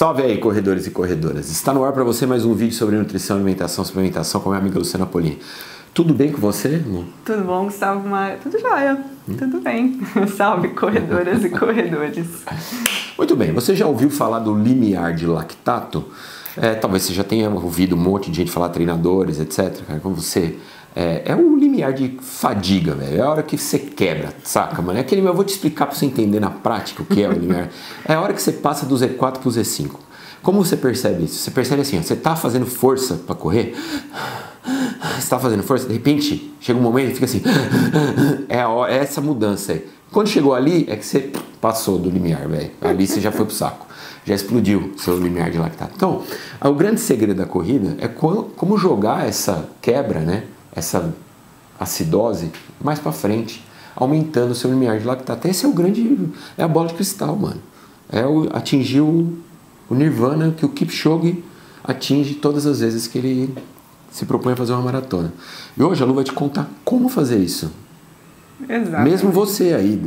Salve aí, corredores e corredoras! Está no ar para você mais um vídeo sobre nutrição, alimentação, suplementação com a minha amiga Luciana Polini. Tudo bem com você, Lu? Tudo bom, Gustavo? Tudo jóia, tudo bem. Salve, corredoras e corredores. Muito bem, você já ouviu falar do limiar de lactato? Talvez você já tenha ouvido um monte de gente falar, treinadores, etc. Como você... É o limiar de fadiga, velho. É a hora que você quebra, saca, mano? É aquele, eu vou te explicar pra você entender na prática o que é o limiar. É a hora que você passa do Z4 pro Z5. Como você percebe isso? Você percebe assim, ó, você tá fazendo força pra correr, você tá fazendo força, de repente, chega um momento e fica assim, é essa mudança aí. Quando chegou ali, é que você passou do limiar, velho. Ali você já foi pro saco. Já explodiu seu limiar de lactato. Então, o grande segredo da corrida é como jogar essa quebra, né? Essa acidose mais pra frente, aumentando o seu limiar de lactato. Esse é a bola de cristal, mano. Atingir o nirvana que o Kipchoge atinge todas as vezes que ele se propõe a fazer uma maratona. E hoje a Lu vai te contar como fazer isso. Exato. Mesmo você aí,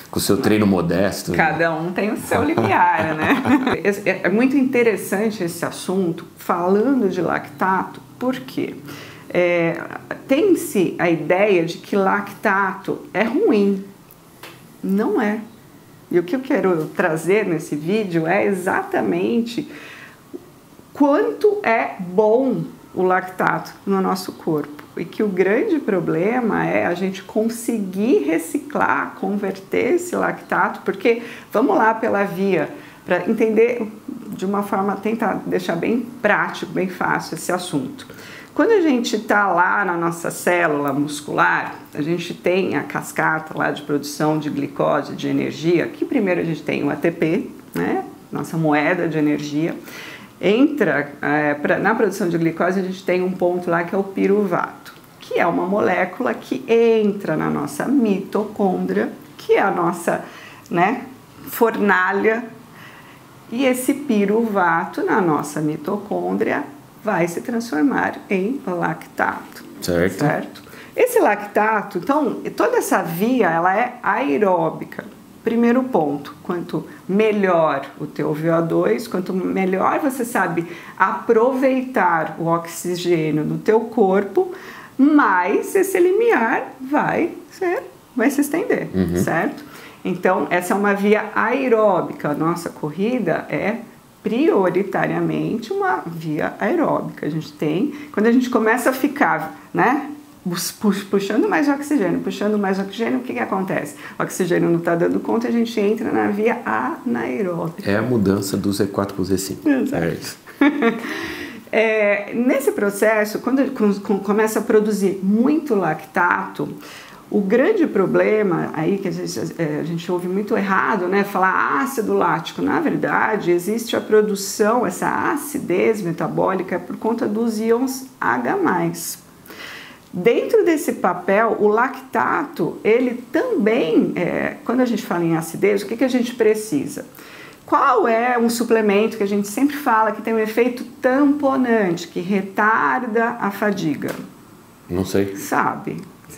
com o seu treino modesto. Cada um tem o seu limiar, né? É muito interessante esse assunto, falando de lactato, por quê? Tem-se a ideia de que lactato é ruim. Não é. E o que eu quero trazer nesse vídeo é exatamente quanto é bom o lactato no nosso corpo. E que o grande problema é a gente conseguir reciclar, converter esse lactato, porque vamos lá pela via, para entender de uma forma, tentar deixar bem prático, bem fácil esse assunto. Quando a gente está lá na nossa célula muscular, a gente tem a cascata lá de produção de glicose, de energia, que primeiro a gente tem o ATP, né? Nossa moeda de energia. Na produção de glicose a gente tem um ponto lá que é o piruvato, que é uma molécula que entra na nossa mitocôndria, que é a nossa, né, fornalha, e esse piruvato na nossa mitocôndria vai se transformar em lactato. Certo? Esse lactato, então, toda essa via, ela é aeróbica. Primeiro ponto, quanto melhor o teu VO2, quanto melhor você sabe aproveitar o oxigênio no teu corpo, mais esse limiar vai se estender, certo? Então, essa é uma via aeróbica. A nossa corrida é prioritariamente uma via aeróbica. A gente tem, quando a gente começa a ficar, né, puxando mais oxigênio, o que acontece? O oxigênio não está dando conta, a gente entra na via anaeróbica. É a mudança do Z4 para o Z5. Exato. Nesse processo, quando começa a produzir muito lactato, o grande problema aí que a gente ouve muito errado, né, falar ácido lático. Na verdade, existe a produção, essa acidez metabólica por conta dos íons H+. Dentro desse papel, o lactato, ele também, quando a gente fala em acidez, o que a gente precisa? Qual é um suplemento que a gente sempre fala que tem um efeito tamponante, que retarda a fadiga? Não sei. Sabe?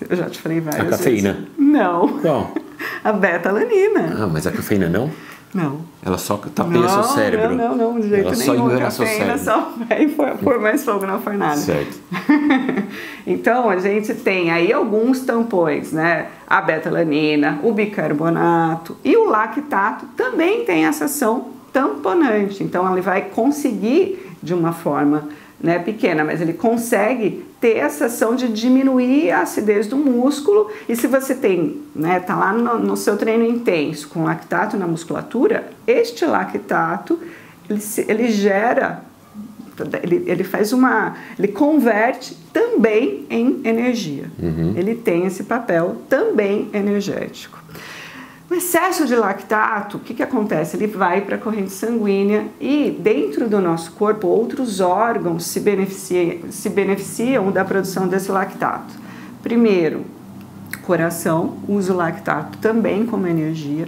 Eu já te falei várias vezes. A cafeína? Não. Qual? A beta-alanina. Ah, mas a cafeína não? Não. Ela só tapeia seu cérebro. Não, de jeito nenhum. Ela só engana seu cafeína cérebro. Só vai pôr mais fogo na fornalha. Certo. Então, a gente tem aí alguns tampões, né? A beta-alanina, o bicarbonato e o lactato também tem essa ação tamponante. Então, ele vai conseguir de uma forma, né, pequena, mas ele consegue ter essa ação de diminuir a acidez do músculo. E se você tem, né, tá lá no seu treino intenso com lactato na musculatura, este lactato, ele gera, ele converte também em energia. Ele tem esse papel também energético. O excesso de lactato, o que acontece? Ele vai para a corrente sanguínea e dentro do nosso corpo outros órgãos se beneficiam da produção desse lactato. Primeiro, coração usa o lactato também como energia.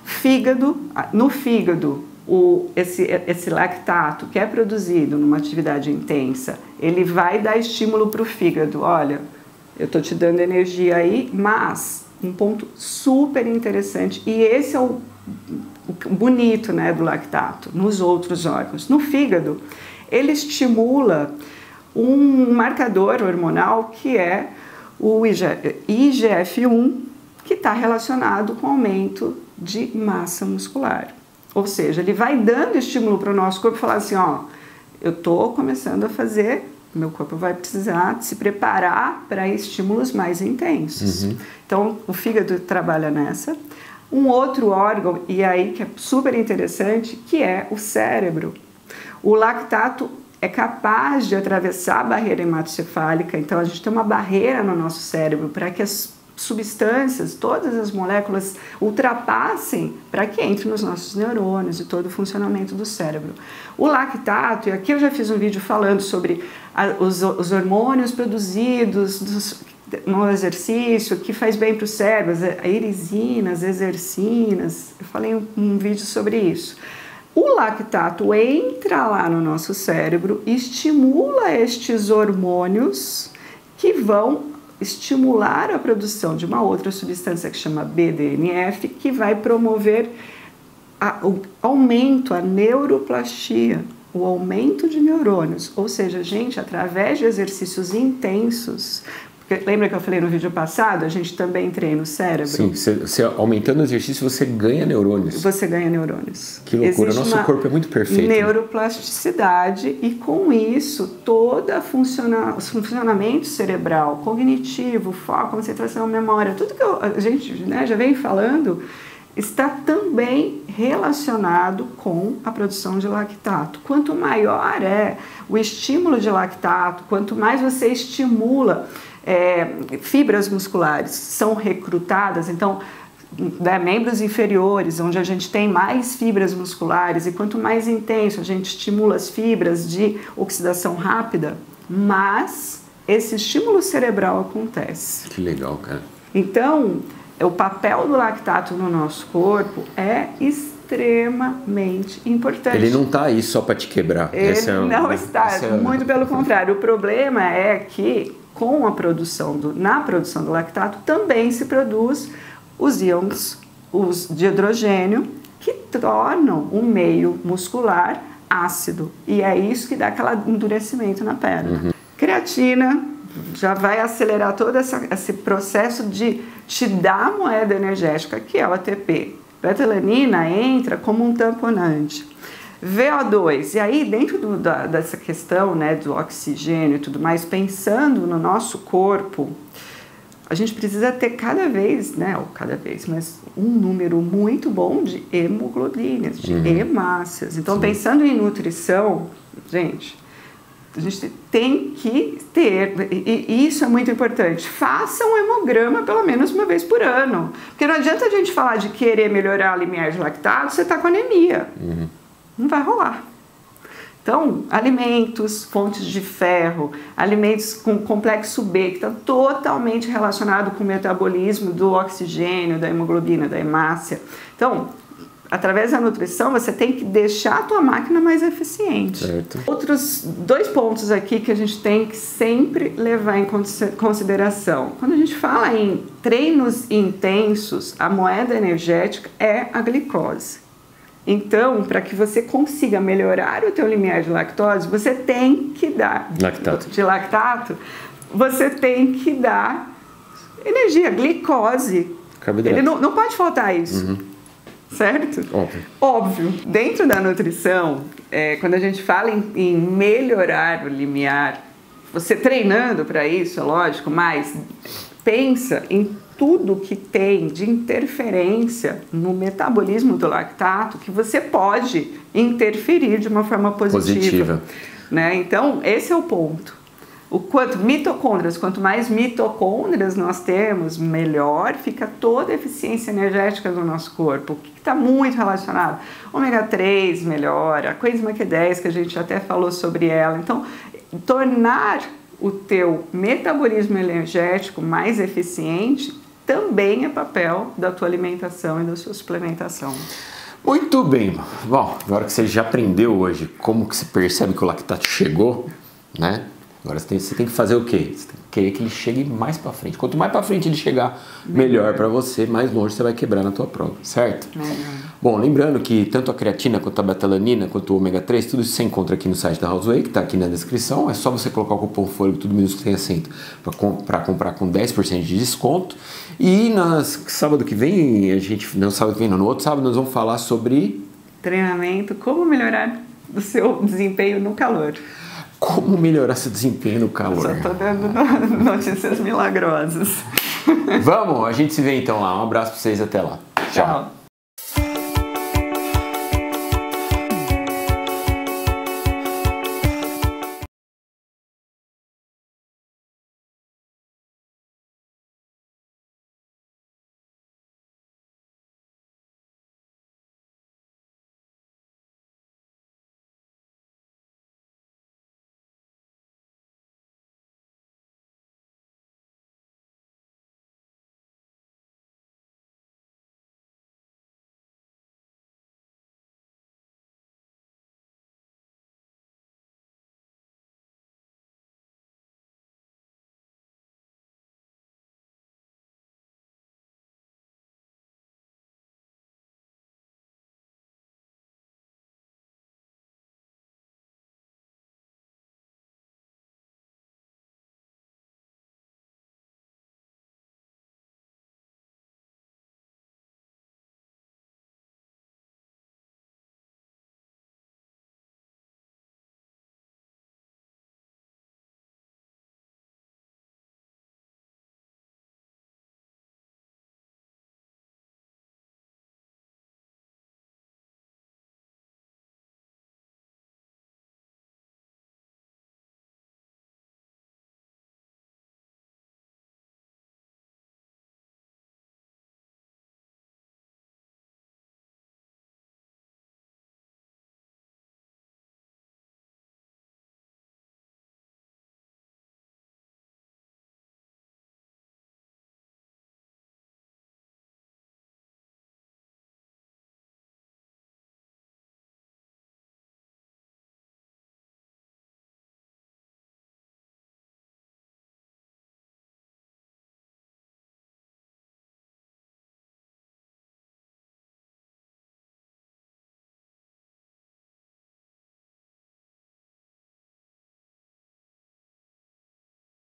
Fígado, no fígado, esse lactato que é produzido numa atividade intensa, ele vai dar estímulo para o fígado. Olha, eu estou te dando energia aí, mas um ponto super interessante, e esse é o bonito, né, do lactato nos outros órgãos. No fígado, ele estimula um marcador hormonal que é o IGF-1, que está relacionado com o aumento de massa muscular. Ou seja, ele vai dando estímulo para o nosso corpo e falar assim, ó, eu estou começando a fazer, meu corpo vai precisar se preparar para estímulos mais intensos. Então, o fígado trabalha nessa. Um outro órgão, e aí que é super interessante, que é o cérebro. O lactato é capaz de atravessar a barreira hematocefálica, então a gente tem uma barreira no nosso cérebro para que as substâncias, todas as moléculas ultrapassem para que entre nos nossos neurônios e todo o funcionamento do cérebro. O lactato, e aqui eu já fiz um vídeo falando sobre os hormônios produzidos no exercício, que faz bem para o cérebro, a irisina, as exercinas, eu falei um vídeo sobre isso. O lactato entra lá no nosso cérebro, estimula estes hormônios que vão estimular a produção de uma outra substância que chama BDNF, que vai promover o aumento, a neuroplastia, o aumento de neurônios. Ou seja, gente, através de exercícios intensos, porque lembra que eu falei no vídeo passado, a gente também treina o cérebro? Sim, você aumentando o exercício, você ganha neurônios. Você ganha neurônios. Que loucura, o nosso corpo é muito perfeito. Neuroplasticidade, e com isso, todo o funcionamento cerebral, cognitivo, foco, concentração, memória, tudo que a gente, né, já vem falando, está também relacionado com a produção de lactato. Quanto maior é o estímulo de lactato, quanto mais você estimula fibras musculares são recrutadas, então, membros inferiores, onde a gente tem mais fibras musculares, e quanto mais intenso a gente estimula as fibras de oxidação rápida, mais esse estímulo cerebral acontece. Que legal, cara. Então, o papel do lactato no nosso corpo é extremamente importante. Ele não está aí só para te quebrar. Ele não está, muito pelo contrário. O problema é que com a produção na produção do lactato também se produz os íons de hidrogênio, que tornam o meio muscular ácido, e é isso que dá aquele endurecimento na perna. Creatina já vai acelerar todo esse processo de te dar a moeda energética, que é o ATP. Betalanina entra como um tamponante. VO2, e aí dentro dessa questão, né, do oxigênio e tudo mais, pensando no nosso corpo, a gente precisa ter mas um número muito bom de hemoglobinas, de hemácias. Então, pensando em nutrição, gente, a gente tem que ter, e isso é muito importante, faça um hemograma pelo menos uma vez por ano. Porque não adianta a gente falar de querer melhorar o limiar de lactato, você está com anemia. Não vai rolar. Então, alimentos, fontes de ferro, alimentos com complexo B, que estão totalmente relacionados com o metabolismo do oxigênio, da hemoglobina, da hemácia. Então, através da nutrição, você tem que deixar a tua máquina mais eficiente. Certo. Outros 2 pontos aqui que a gente tem que sempre levar em consideração. Quando a gente fala em treinos intensos, a moeda energética é a glicose. Então, para que você consiga melhorar o teu limiar de lactose, você tem que dar você tem que dar energia, glicose. Carboidrato. Ele não pode faltar isso. Certo? Óbvio. Dentro da nutrição, quando a gente fala em melhorar o limiar, você treinando para isso, é lógico, mas pensa em tudo que tem de interferência no metabolismo do lactato que você pode interferir de uma forma positiva. Né? Então, esse é o ponto. Quanto mais mitocôndrias nós temos, melhor fica toda a eficiência energética do nosso corpo. O que está muito relacionado? Ômega 3 melhora, a coenzima Q10, que a gente até falou sobre ela. Então, tornar o teu metabolismo energético mais eficiente também é papel da tua alimentação e da sua suplementação. Muito bem. Bom, agora que você já aprendeu hoje como que se percebe que o lactato chegou, né? Agora você tem que fazer o quê? Você tem que querer que ele chegue mais para frente. Quanto mais para frente ele chegar, melhor para você, mais longe você vai quebrar na tua prova, certo? Bom, lembrando que tanto a creatina, quanto a betalanina, quanto o ômega 3, tudo isso você encontra aqui no site da Houseway, que está aqui na descrição. É só você colocar o cupom FOLHO, tudo minúsculo sem acento, para comprar com 10% de desconto. E sábado que vem, no outro sábado, nós vamos falar sobre... treinamento, como melhorar o seu desempenho no calor. Como melhorar seu desempenho no calor. Só tô dando notícias milagrosas. Vamos, a gente se vê então lá. Um abraço para vocês, até lá. Tchau.